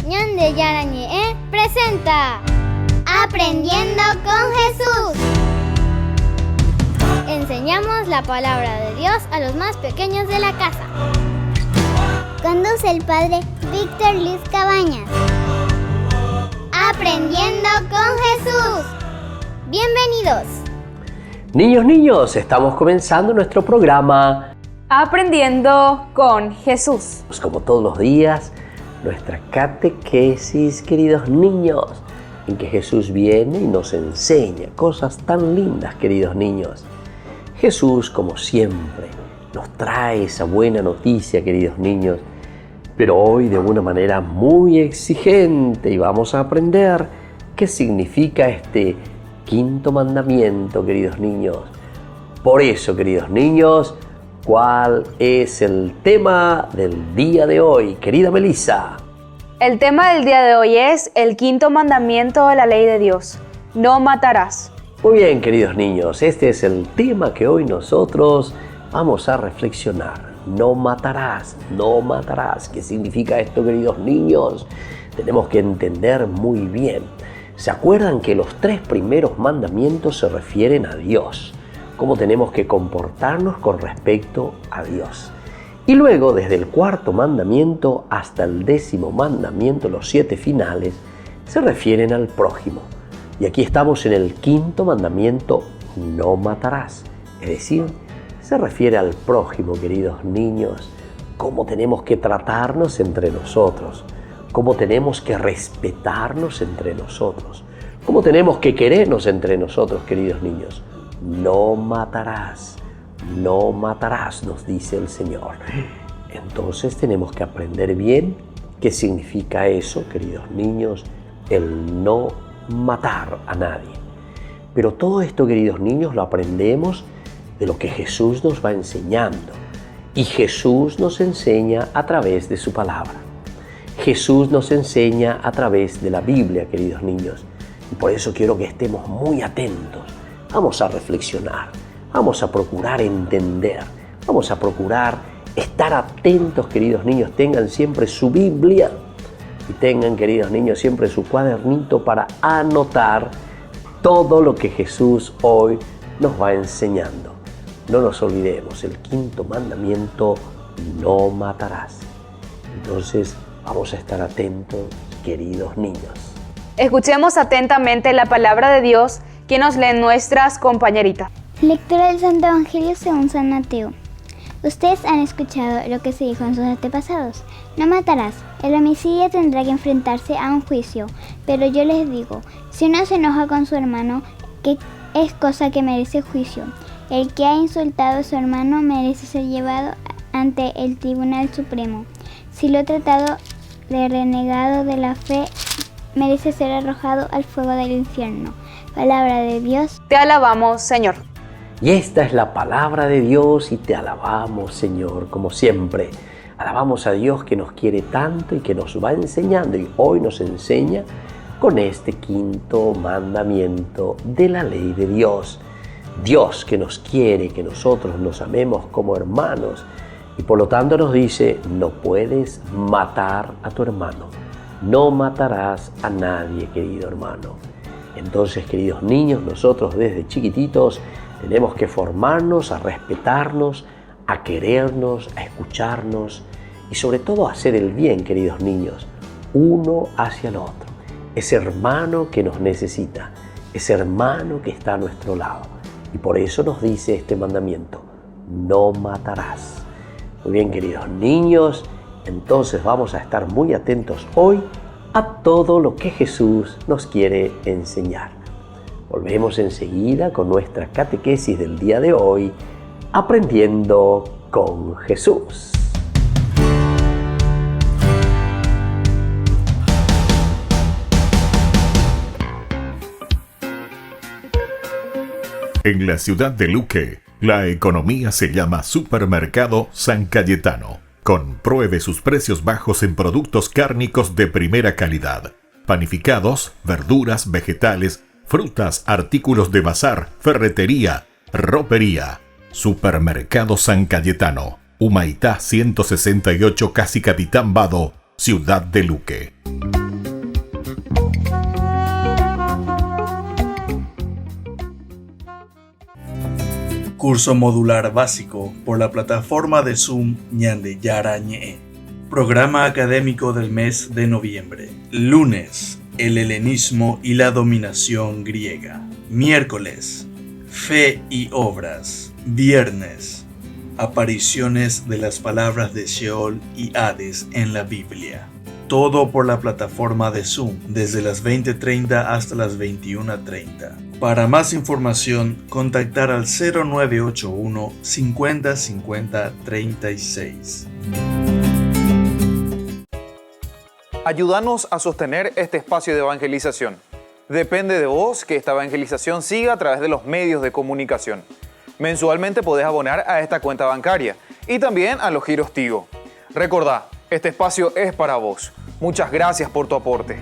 Ñande Yarañe presenta Aprendiendo con Jesús. Enseñamos la palabra de Dios a los más pequeños de la casa. Conduce el padre Víctor Luis Cabañas. Aprendiendo con Jesús. Bienvenidos. Niños, estamos comenzando nuestro programa Aprendiendo con Jesús. Como todos los días, nuestra catequesis, queridos niños, en que Jesús viene y nos enseña cosas tan lindas, queridos niños. Jesús, como siempre, nos trae esa buena noticia, queridos niños, pero hoy de una manera muy exigente, y vamos a aprender qué significa este quinto mandamiento, queridos niños. Por eso, queridos niños, ¿cuál es el tema del día de hoy, querida Melissa? El tema del día de hoy es el quinto mandamiento de la ley de Dios: no matarás. Muy bien, queridos niños, este es el tema que hoy nosotros vamos a reflexionar. No matarás, no matarás. ¿Qué significa esto, queridos niños? Tenemos que entender muy bien. ¿Se acuerdan que los 3 primeros mandamientos se refieren a Dios? Cómo tenemos que comportarnos con respecto a Dios. Y luego, desde el 4º mandamiento hasta el 10º mandamiento, los 7 finales, se refieren al prójimo. Y aquí estamos en el 5º mandamiento: no matarás. Es decir, se refiere al prójimo, queridos niños. Cómo tenemos que tratarnos entre nosotros. Cómo tenemos que respetarnos entre nosotros. Cómo tenemos que querernos entre nosotros, queridos niños. No matarás, nos dice el Señor. Entonces tenemos que aprender bien qué significa eso, queridos niños, el no matar a nadie. Pero todo esto, queridos niños, lo aprendemos de lo que Jesús nos va enseñando. Y Jesús nos enseña a través de su palabra. Jesús nos enseña a través de la Biblia, queridos niños. Y por eso quiero que estemos muy atentos. Vamos a reflexionar, vamos a procurar entender, vamos a procurar estar atentos, queridos niños. Tengan siempre su Biblia y tengan, queridos niños, siempre su cuadernito para anotar todo lo que Jesús hoy nos va enseñando. No nos olvidemos, el 5º mandamiento: no matarás. Entonces vamos a estar atentos, queridos niños. Escuchemos atentamente la palabra de Dios que nos leen nuestras compañeritas. Lectura del Santo Evangelio según San Mateo. Ustedes han escuchado lo que se dijo en sus antepasados: no matarás. El homicidio tendrá que enfrentarse a un juicio. Pero yo les digo, si uno se enoja con su hermano, que es cosa que merece juicio. El que ha insultado a su hermano merece ser llevado ante el Tribunal Supremo. Si lo ha tratado de renegado de la fe, merece ser arrojado al fuego del infierno. Palabra de Dios. Te alabamos, Señor. Y esta es la palabra de Dios y te alabamos, Señor, como siempre. Alabamos a Dios que nos quiere tanto y que nos va enseñando, y hoy nos enseña con este 5º mandamiento de la ley de Dios. Dios que nos quiere, que nosotros nos amemos como hermanos, y por lo tanto nos dice: no puedes matar a tu hermano. No matarás a nadie, querido hermano. Entonces, queridos niños, nosotros desde chiquititos tenemos que formarnos a respetarnos, a querernos, a escucharnos y sobre todo a hacer el bien, queridos niños, uno hacia el otro. Ese hermano que nos necesita, ese hermano que está a nuestro lado. Y por eso nos dice este mandamiento: no matarás. Muy bien, queridos niños, entonces vamos a estar muy atentos hoy a todo lo que Jesús nos quiere enseñar. Volvemos enseguida con nuestra catequesis del día de hoy, Aprendiendo con Jesús. En la ciudad de Luque, la economía se llama Supermercado San Cayetano. Compruebe sus precios bajos en productos cárnicos de primera calidad. Panificados, verduras, vegetales, frutas, artículos de bazar, ferretería, ropería. Supermercado San Cayetano, Humaitá 168, Casi Capitán Vado, Ciudad de Luque. Curso modular básico por la plataforma de Zoom Ñande Yarañe. Programa académico del mes de noviembre. Lunes, el helenismo y la dominación griega. Miércoles, fe y obras. Viernes, apariciones de las palabras de Sheol y Hades en la Biblia. Todo por la plataforma de Zoom, desde las 20:30 hasta las 21:30. Para más información, contactar al 0981 50 50 36. Ayúdanos a sostener este espacio de evangelización. Depende de vos que esta evangelización siga a través de los medios de comunicación. Mensualmente podés abonar a esta cuenta bancaria y también a los giros Tigo. Recordá, este espacio es para vos. Muchas gracias por tu aporte.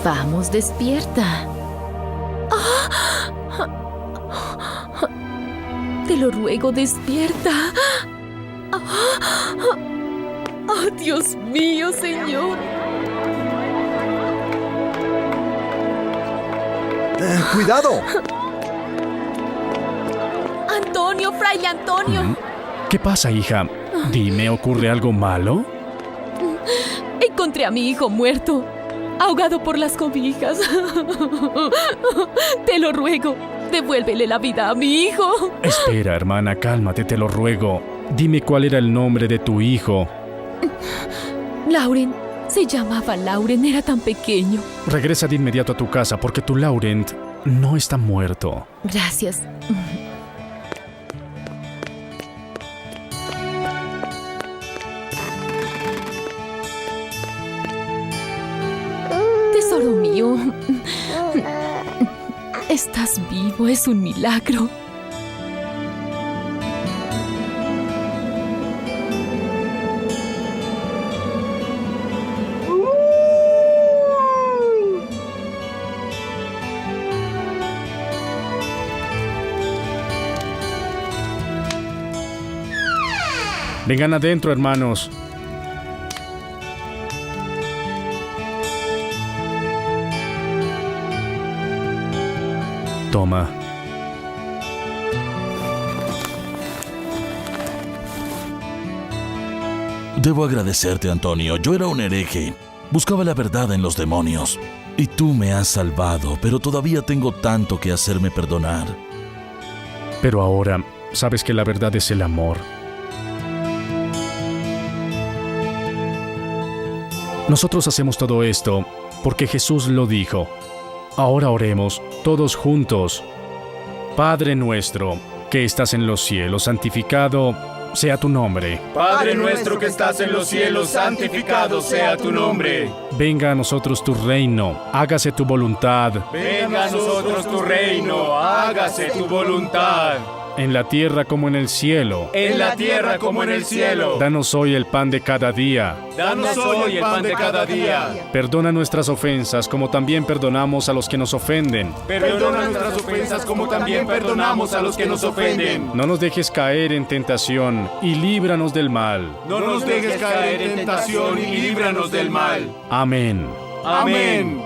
Vamos, despierta. Te lo ruego, despierta. ¡Oh, Dios mío, Señor! ¡Cuidado! ¡Antonio, fraile Antonio! ¿Qué pasa, hija? Dime, ¿ocurre algo malo? Encontré a mi hijo muerto, ahogado por las cobijas. Te lo ruego, devuélvele la vida a mi hijo. Espera, hermana, cálmate, te lo ruego. Dime cuál era el nombre de tu hijo. Lauren. Se llamaba Lauren, era tan pequeño. Regresa de inmediato a tu casa porque tu Laurent no está muerto. Gracias. Tesoro mío, estás vivo, es un milagro. Vengan adentro, hermanos. Toma. Debo agradecerte, Antonio. Yo era un hereje. Buscaba la verdad en los demonios. Y tú me has salvado, pero todavía tengo tanto que hacerme perdonar. Pero ahora sabes que la verdad es el amor. Nosotros hacemos todo esto porque Jesús lo dijo. Ahora oremos todos juntos. Padre nuestro, que estás en los cielos, santificado sea tu nombre. Padre nuestro que estás en los cielos, santificado sea tu nombre. Venga a nosotros tu reino, hágase tu voluntad. Venga a nosotros tu reino, hágase tu voluntad. En la tierra como en el cielo. En la tierra como en el cielo. Danos hoy el pan de cada día. Danos hoy el pan de cada día. Perdona nuestras ofensas como también perdonamos a los que nos ofenden. Perdona nuestras ofensas como también perdonamos a los que nos ofenden. No nos dejes caer en tentación y líbranos del mal. No nos dejes caer en tentación y líbranos del mal. Amén. Amén.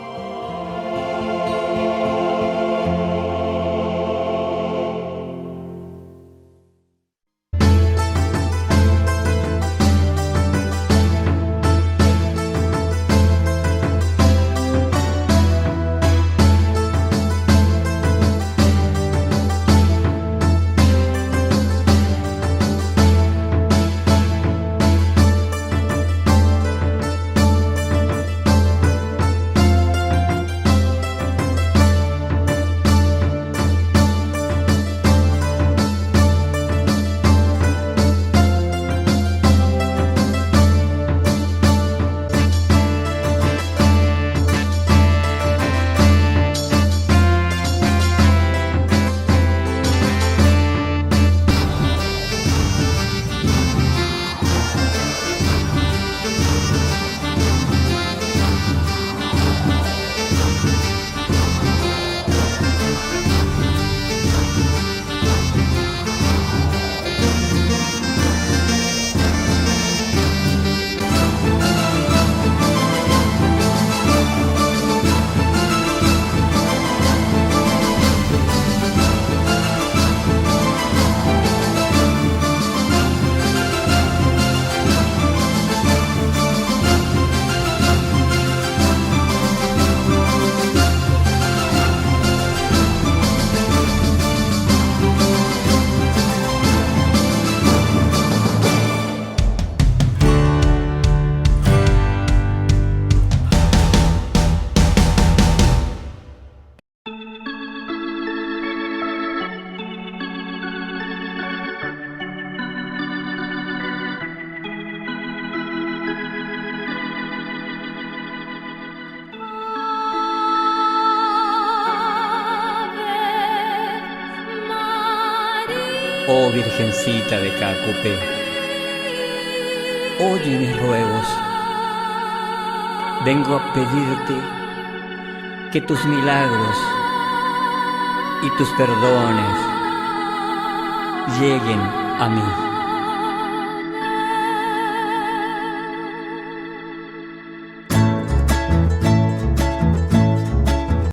Oh Virgencita de Cacupé, oye mis ruegos. Vengo a pedirte que tus milagros y tus perdones lleguen a mí.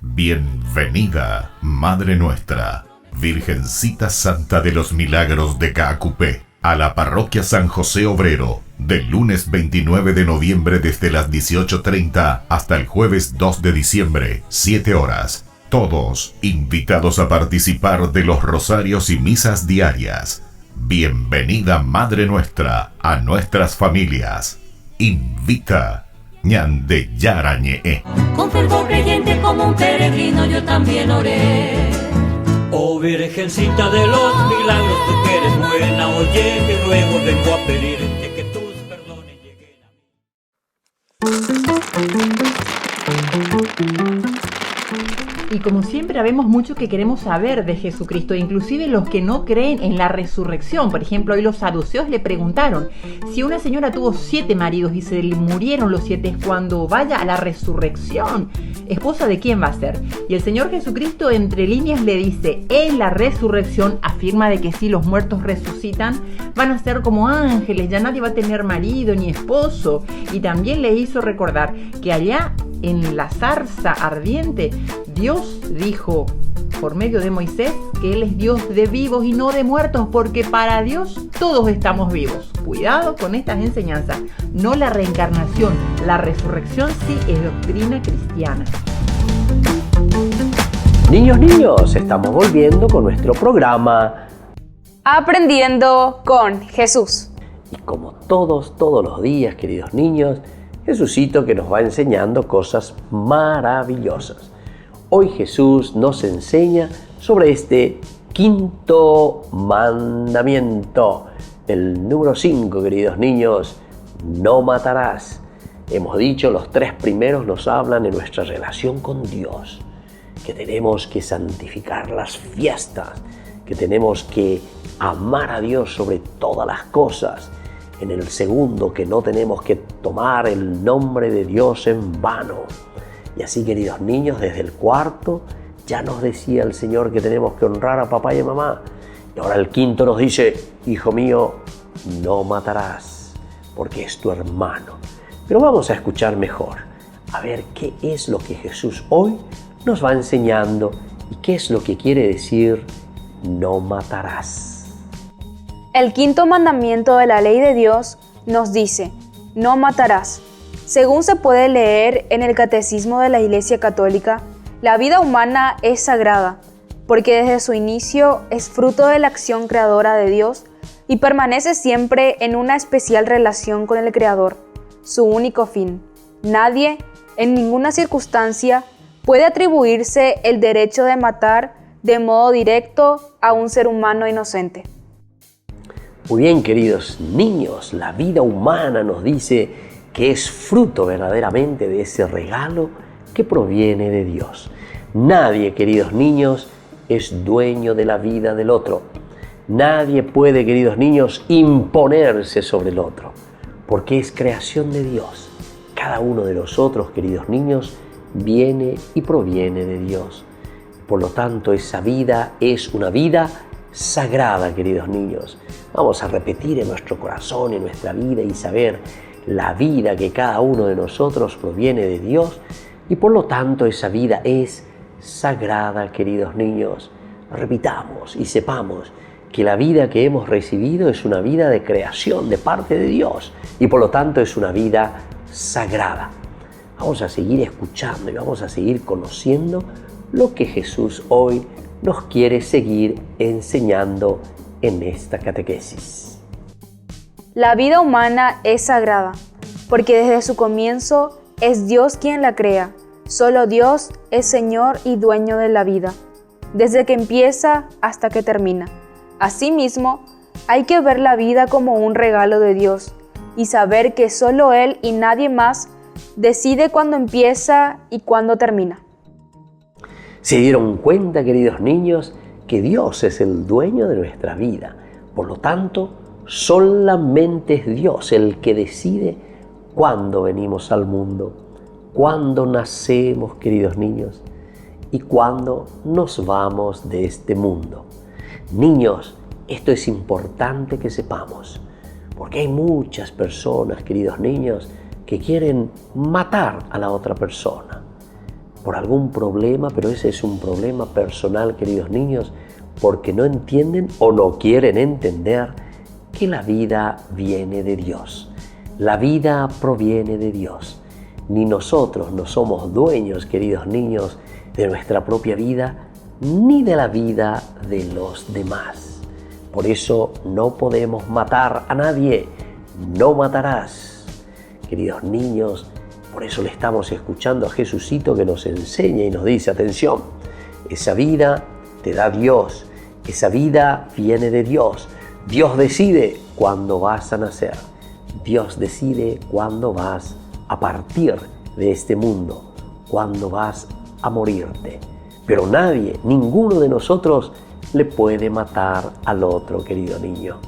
Bienvenida, Madre Nuestra, Virgencita Santa de los Milagros de Caacupé, a la Parroquia San José Obrero, del lunes 29 de noviembre desde las 18:30 hasta el jueves 2 de diciembre, 7 horas. Todos invitados a participar de los rosarios y misas diarias. Bienvenida, Madre Nuestra, a nuestras familias. Invita Ñande Yarañe. Con fervor creyente como un peregrino yo también oré. Oh Virgencita de los milagros, tú que eres buena, oye mi ruego, vengo a pedirte que tus perdones lleguen a mí. Y como siempre, habemos mucho que queremos saber de Jesucristo, inclusive los que no creen en la resurrección. Por ejemplo, hoy los saduceos le preguntaron, si una señora tuvo 7 maridos y se le murieron los 7, cuando vaya a la resurrección, ¿esposa de quién va a ser? Y el Señor Jesucristo, entre líneas, le dice, en la resurrección afirma de que si los muertos resucitan, van a ser como ángeles, ya nadie va a tener marido ni esposo. Y también le hizo recordar que allá en la zarza ardiente, Dios dijo por medio de Moisés que Él es Dios de vivos y no de muertos, porque para Dios todos estamos vivos. Cuidado con estas enseñanzas, no la reencarnación, la resurrección sí es doctrina cristiana. Niños, estamos volviendo con nuestro programa Aprendiendo con Jesús. Y como todos los días, queridos niños, Jesucito que nos va enseñando cosas maravillosas. Hoy Jesús nos enseña sobre este 5.º mandamiento, el número 5, queridos niños, no matarás. Hemos dicho, los 3 primeros nos hablan de nuestra relación con Dios, que tenemos que santificar las fiestas, que tenemos que amar a Dios sobre todas las cosas. En el segundo, que no tenemos que tomar el nombre de Dios en vano. Y así, queridos niños, desde el 4 ya nos decía el Señor que tenemos que honrar a papá y a mamá. Y ahora el 5 nos dice, hijo mío, no matarás, porque es tu hermano. Pero vamos a escuchar mejor, a ver qué es lo que Jesús hoy nos va enseñando y qué es lo que quiere decir no matarás. El 5.º mandamiento de la ley de Dios nos dice, no matarás. Según se puede leer en el Catecismo de la Iglesia Católica, la vida humana es sagrada, porque desde su inicio es fruto de la acción creadora de Dios y permanece siempre en una especial relación con el Creador, su único fin. Nadie, en ninguna circunstancia, puede atribuirse el derecho de matar de modo directo a un ser humano inocente. Muy bien, queridos niños, la vida humana nos dice que es fruto verdaderamente de ese regalo que proviene de Dios. Nadie, queridos niños, es dueño de la vida del otro. Nadie puede, queridos niños, imponerse sobre el otro, porque es creación de Dios. Cada uno de nosotros, queridos niños, viene y proviene de Dios. Por lo tanto, esa vida es una vida sagrada, queridos niños. Vamos a repetir en nuestro corazón, en nuestra vida, y saber la vida que cada uno de nosotros proviene de Dios, y por lo tanto esa vida es sagrada, queridos niños. Repitamos y sepamos que la vida que hemos recibido es una vida de creación de parte de Dios, y por lo tanto es una vida sagrada. Vamos a seguir escuchando y vamos a seguir conociendo lo que Jesús hoy nos quiere seguir enseñando en esta catequesis. La vida humana es sagrada, porque desde su comienzo es Dios quien la crea. Solo Dios es Señor y dueño de la vida, desde que empieza hasta que termina. Asimismo, hay que ver la vida como un regalo de Dios y saber que solo Él y nadie más decide cuándo empieza y cuándo termina. ¿Se dieron cuenta, queridos niños, que Dios es el dueño de nuestra vida. Por lo tanto, solamente es Dios el que decide cuándo venimos al mundo, cuándo nacemos, queridos niños, y cuándo nos vamos de este mundo. Niños, esto es importante que sepamos, porque hay muchas personas, queridos niños, que quieren matar a la otra persona por algún problema, pero ese es un problema personal, queridos niños, porque no entienden o no quieren entender que la vida viene de Dios. La vida proviene de Dios. Ni nosotros no somos dueños, queridos niños, de nuestra propia vida, ni de la vida de los demás. Por eso no podemos matar a nadie. No matarás. Queridos niños, por eso le estamos escuchando a Jesucito que nos enseña y nos dice, atención, esa vida te da Dios, esa vida viene de Dios. Dios decide cuándo vas a nacer. Dios decide cuándo vas a partir de este mundo, cuándo vas a morirte. Pero nadie, ninguno de nosotros le puede matar al otro, querido niño.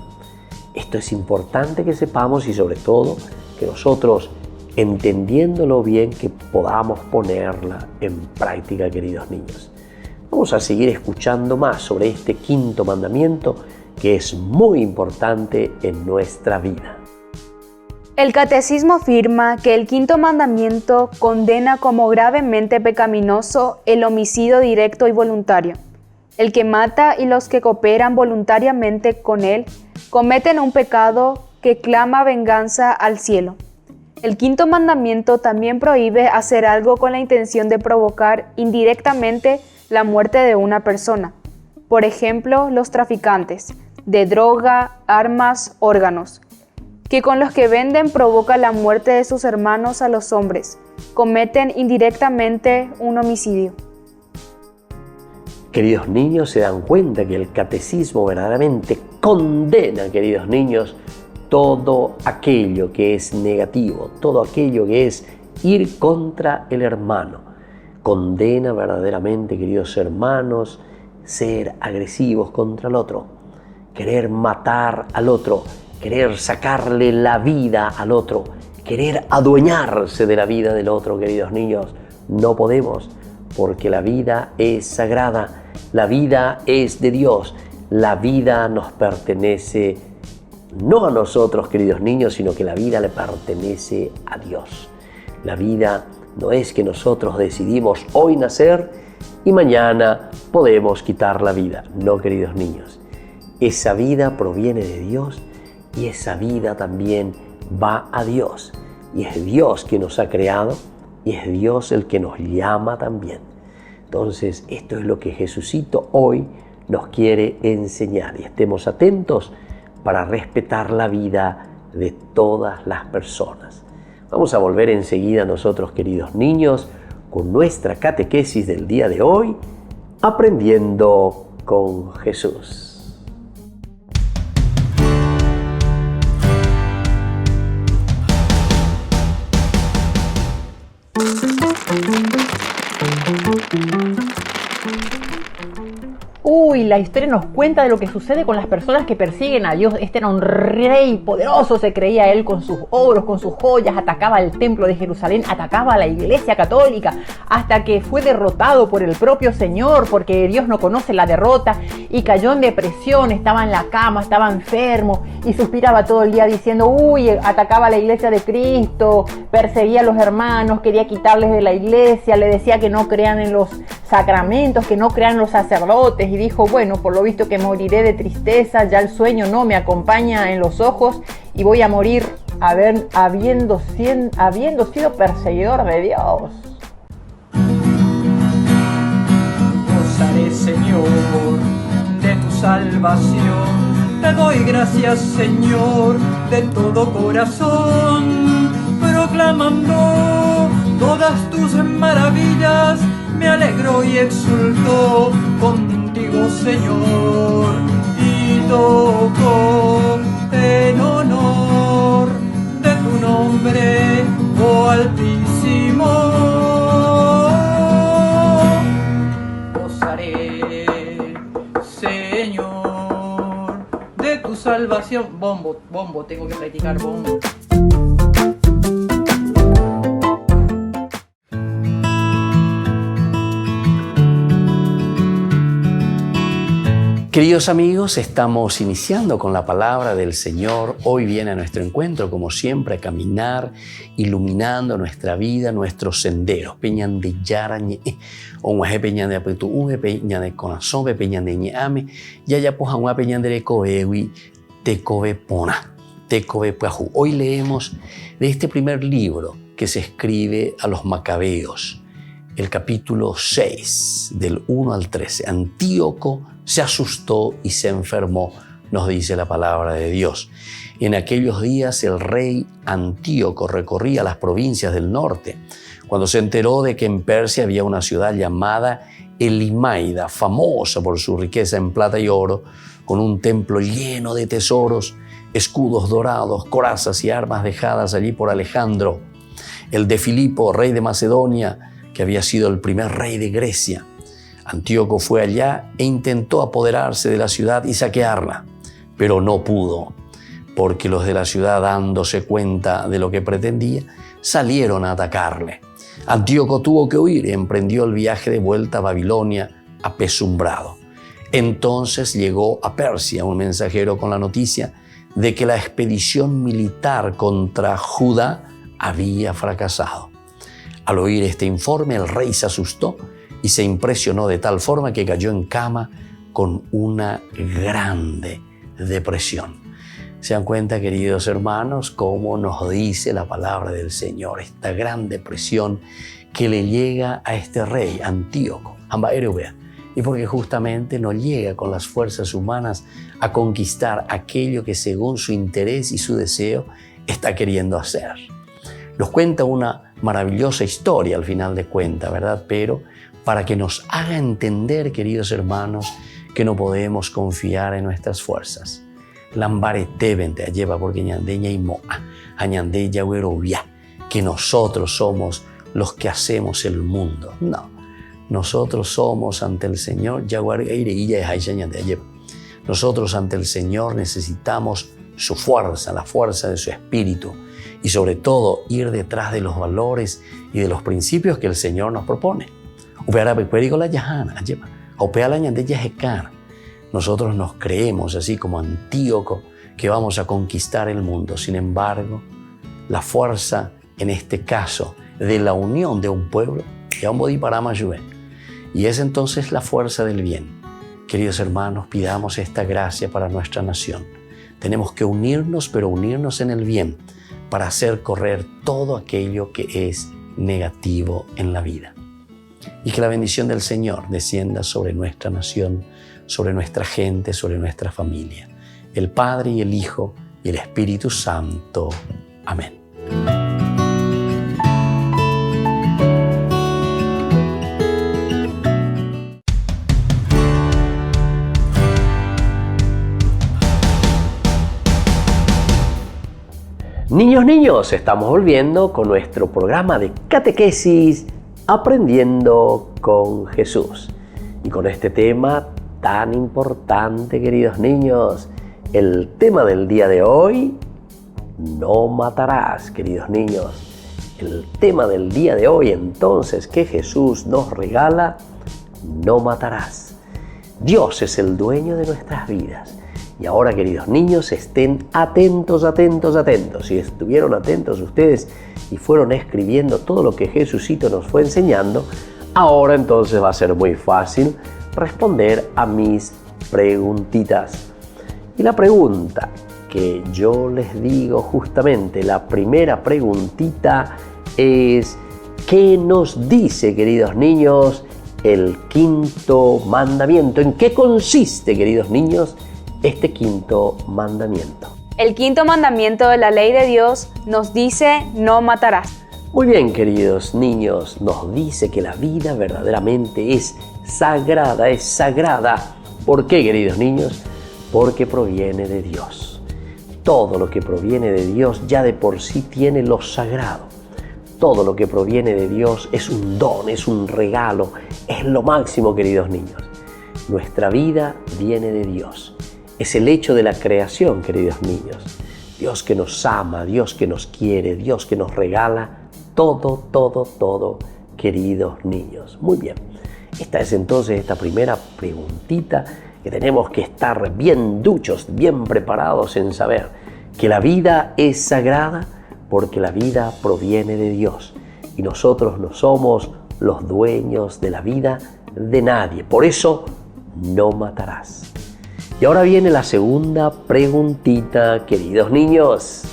Esto es importante que sepamos y sobre todo que nosotros, entendiéndolo bien, que podamos ponerla en práctica, queridos niños. Vamos a seguir escuchando más sobre este quinto mandamiento que es muy importante en nuestra vida. El catecismo afirma que el quinto mandamiento condena como gravemente pecaminoso el homicidio directo y voluntario. El que mata y los que cooperan voluntariamente con él cometen un pecado que clama venganza al cielo. El quinto mandamiento también prohíbe hacer algo con la intención de provocar indirectamente la muerte de una persona. Por ejemplo, los traficantes de droga, armas, órganos, que con los que venden provoca la muerte de sus hermanos a los hombres, cometen indirectamente un homicidio. Queridos niños, se dan cuenta que el catecismo verdaderamente condena, queridos niños, todo aquello que es negativo, todo aquello que es ir contra el hermano. Condena verdaderamente, queridos hermanos, ser agresivos contra el otro, querer matar al otro, querer sacarle la vida al otro, querer adueñarse de la vida del otro, queridos niños. No podemos, porque la vida es sagrada, la vida es de Dios, la vida nos pertenece no a nosotros, queridos niños, sino que la vida le pertenece a Dios. La vida no es que nosotros decidimos hoy nacer y mañana podemos quitar la vida. No, queridos niños. Esa vida proviene de Dios y esa vida también va a Dios. Y es Dios quien nos ha creado y es Dios el que nos llama también. Entonces, esto es lo que Jesucito hoy nos quiere enseñar. Y estemos atentos para respetar la vida de todas las personas. Vamos a volver enseguida nosotros, queridos niños, con nuestra catequesis del día de hoy, aprendiendo con Jesús. Uy, la historia nos cuenta de lo que sucede con las personas que persiguen a Dios. Este era un rey poderoso, se creía él, con sus oros, con sus joyas, atacaba el templo de Jerusalén, atacaba a la iglesia católica, hasta que fue derrotado por el propio Señor, porque Dios no conoce la derrota, y cayó en depresión, estaba en la cama, estaba enfermo, y suspiraba todo el día diciendo, uy, atacaba a la iglesia de Cristo, perseguía a los hermanos, quería quitarles de la iglesia, le decía que no crean en los sacramentos, que no crean en los sacerdotes, y dijo, bueno, por lo visto que moriré de tristeza, ya el sueño no me acompaña en los ojos y voy a morir habiendo sido perseguidor de Dios. Gozaré, Señor, de tu salvación, te doy gracias, Señor, de todo corazón, proclamando todas tus maravillas, me alegro y exulto contigo, Señor, y toco en honor de tu nombre, oh Altísimo. Gozaré, Señor, de tu salvación. Bombo, tengo que practicar bombo. Queridos amigos, estamos iniciando con la palabra del Señor. Hoy viene a nuestro encuentro, como siempre, a caminar, iluminando nuestra vida, nuestros senderos. Peñan de yarañe, o un peñan de apetu, peñan de corazón, peñan de ñame, ya ya poja un peñan de coewi, tecobe pona, tecobe puaju. Hoy leemos de este primer libro que se escribe a los Macabeos, el capítulo 6, del 1 al 13. Antíoco se asustó y se enfermó, nos dice la palabra de Dios. En aquellos días el rey Antíoco recorría las provincias del norte, cuando se enteró de que en Persia había una ciudad llamada Elimaida, famosa por su riqueza en plata y oro, con un templo lleno de tesoros, escudos dorados, corazas y armas dejadas allí por Alejandro, el de Filipo, rey de Macedonia, que había sido el primer rey de Grecia. Antíoco fue allá e intentó apoderarse de la ciudad y saquearla, pero no pudo, porque los de la ciudad, dándose cuenta de lo que pretendía, salieron a atacarle. Antíoco tuvo que huir y emprendió el viaje de vuelta a Babilonia apesumbrado. Entonces llegó a Persia un mensajero con la noticia de que la expedición militar contra Judá había fracasado. Al oír este informe, el rey se asustó y se impresionó de tal forma que cayó en cama con una grande depresión. ¿Se dan cuenta, queridos hermanos, cómo nos dice la palabra del Señor? Esta gran depresión que le llega a este rey, Antíoco, y porque justamente no llega con las fuerzas humanas a conquistar aquello que según su interés y su deseo está queriendo hacer. Nos cuenta una maravillosa historia al final de cuentas, ¿verdad? Pero para que nos haga entender, queridos hermanos, que no podemos confiar en nuestras fuerzas. Lambare tebente lleva porque ñandeña y moa, añande yahuerovia, que nosotros somos los que hacemos el mundo. No, nosotros somos ante el Señor, nosotros ante el Señor necesitamos su fuerza, la fuerza de su espíritu, y sobre todo ir detrás de los valores y de los principios que el Señor nos propone. Nosotros nos creemos, así como Antíoco, que vamos a conquistar el mundo. Sin embargo, la fuerza, en este caso, de la unión de un pueblo, y es entonces la fuerza del bien. Queridos hermanos, pidamos esta gracia para nuestra nación. Tenemos que unirnos, pero unirnos en el bien, para hacer correr todo aquello que es negativo en la vida. Y que la bendición del Señor descienda sobre nuestra nación, sobre nuestra gente, sobre nuestra familia. El Padre y el Hijo y el Espíritu Santo. Amén. Niños, estamos volviendo con nuestro programa de catequesis Aprendiendo con Jesús. Y con este tema tan importante, queridos niños, el tema del día de hoy, no matarás, queridos niños. El tema del día de hoy, entonces, que Jesús nos regala, no matarás. Dios es el dueño de nuestras vidas. Y ahora, queridos niños, estén atentos. Si estuvieron atentos ustedes y fueron escribiendo todo lo que Jesucito nos fue enseñando, ahora entonces va a ser muy fácil responder a mis preguntitas. Y la pregunta que yo les digo justamente, la primera preguntita es: ¿qué nos dice, queridos niños, el quinto mandamiento? ¿En qué consiste, queridos niños, este quinto mandamiento? El quinto mandamiento de la ley de Dios nos dice: no matarás. Muy bien, queridos niños, nos dice que la vida verdaderamente es sagrada, ¿Por qué, queridos niños? Porque proviene de Dios. Todo lo que proviene de Dios ya de por sí tiene lo sagrado. Todo lo que proviene de Dios es un don, es un regalo, es lo máximo, queridos niños. Nuestra vida viene de Dios. Es el hecho de la creación, queridos niños. Dios que nos ama, Dios que nos quiere, Dios que nos regala todo, queridos niños. Muy bien. Esta es entonces esta primera preguntita que tenemos que estar bien duchos, bien preparados en saber que la vida es sagrada porque la vida proviene de Dios y nosotros no somos los dueños de la vida de nadie. Por eso, no matarás. Y ahora viene la segunda preguntita, queridos niños.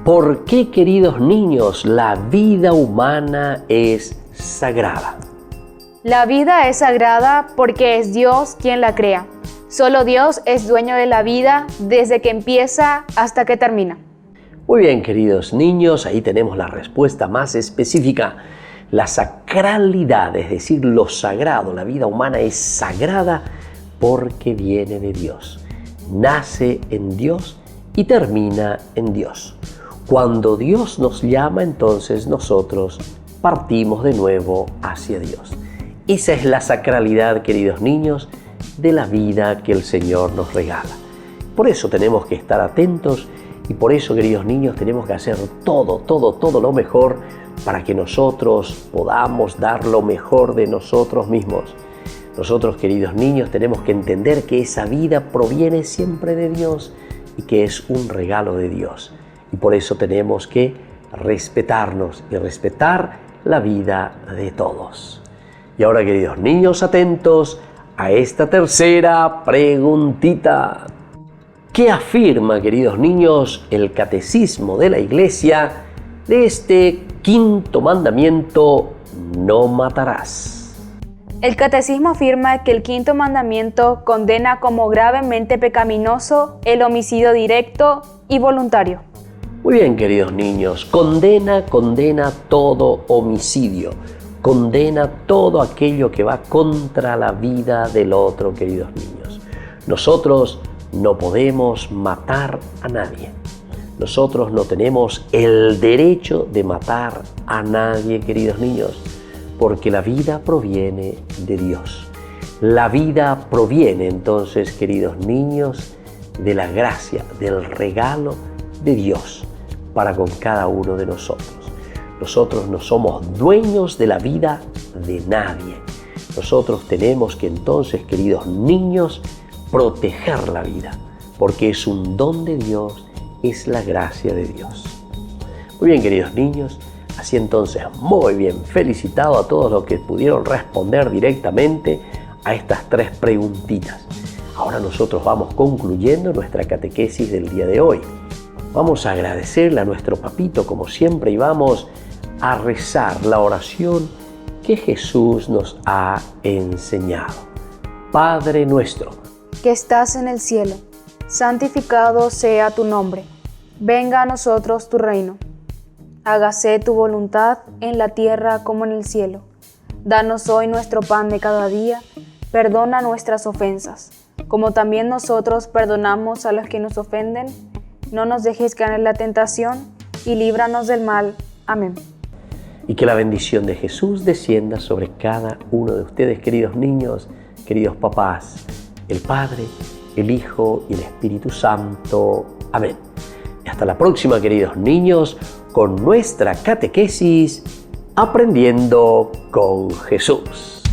¿Por qué, queridos niños, la vida humana es sagrada? La vida es sagrada porque es Dios quien la crea. Solo Dios es dueño de la vida desde que empieza hasta que termina. Muy bien, queridos niños, ahí tenemos la respuesta más específica. La sacralidad, es decir, lo sagrado, la vida humana es sagrada porque viene de Dios. Nace en Dios y termina en Dios. Cuando Dios nos llama, entonces nosotros partimos de nuevo hacia Dios. Esa es la sacralidad, queridos niños, de la vida que el Señor nos regala. Por eso tenemos que estar atentos y por eso, queridos niños, tenemos que hacer todo lo mejor para que nosotros podamos dar lo mejor de nosotros mismos. Nosotros, queridos niños, tenemos que entender que esa vida proviene siempre de Dios y que es un regalo de Dios. Y por eso tenemos que respetarnos y respetar la vida de todos. Y ahora, queridos niños, atentos a esta tercera preguntita. ¿Qué afirma, queridos niños, el catecismo de la Iglesia de este quinto mandamiento, no matarás? El catecismo afirma que el quinto mandamiento condena como gravemente pecaminoso el homicidio directo y voluntario. Muy bien, queridos niños, condena todo homicidio, condena todo aquello que va contra la vida del otro, queridos niños. Nosotros no podemos matar a nadie. Nosotros no tenemos el derecho de matar a nadie, queridos niños, porque la vida proviene de Dios. La vida proviene entonces, queridos niños, de la gracia, del regalo de Dios para con cada uno de nosotros. Nosotros no somos dueños de la vida de nadie. Nosotros tenemos que entonces, queridos niños, proteger la vida, porque es un don de Dios, es la gracia de Dios. Muy bien, queridos niños, así entonces, muy bien, felicitado a todos los que pudieron responder directamente a estas tres preguntitas. Ahora nosotros vamos concluyendo nuestra catequesis del día de hoy. Vamos a agradecerle a nuestro papito como siempre y vamos a rezar la oración que Jesús nos ha enseñado. Padre nuestro, que estás en el cielo, santificado sea tu nombre. Venga a nosotros tu reino. Hágase tu voluntad en la tierra como en el cielo. Danos hoy nuestro pan de cada día. Perdona nuestras ofensas, como también nosotros perdonamos a los que nos ofenden. No nos dejes caer en la tentación y líbranos del mal. Amén. Y que la bendición de Jesús descienda sobre cada uno de ustedes, queridos niños, queridos papás, el Padre, el Hijo y el Espíritu Santo. Amén. Y hasta la próxima, queridos niños, con nuestra catequesis Aprendiendo con Jesús.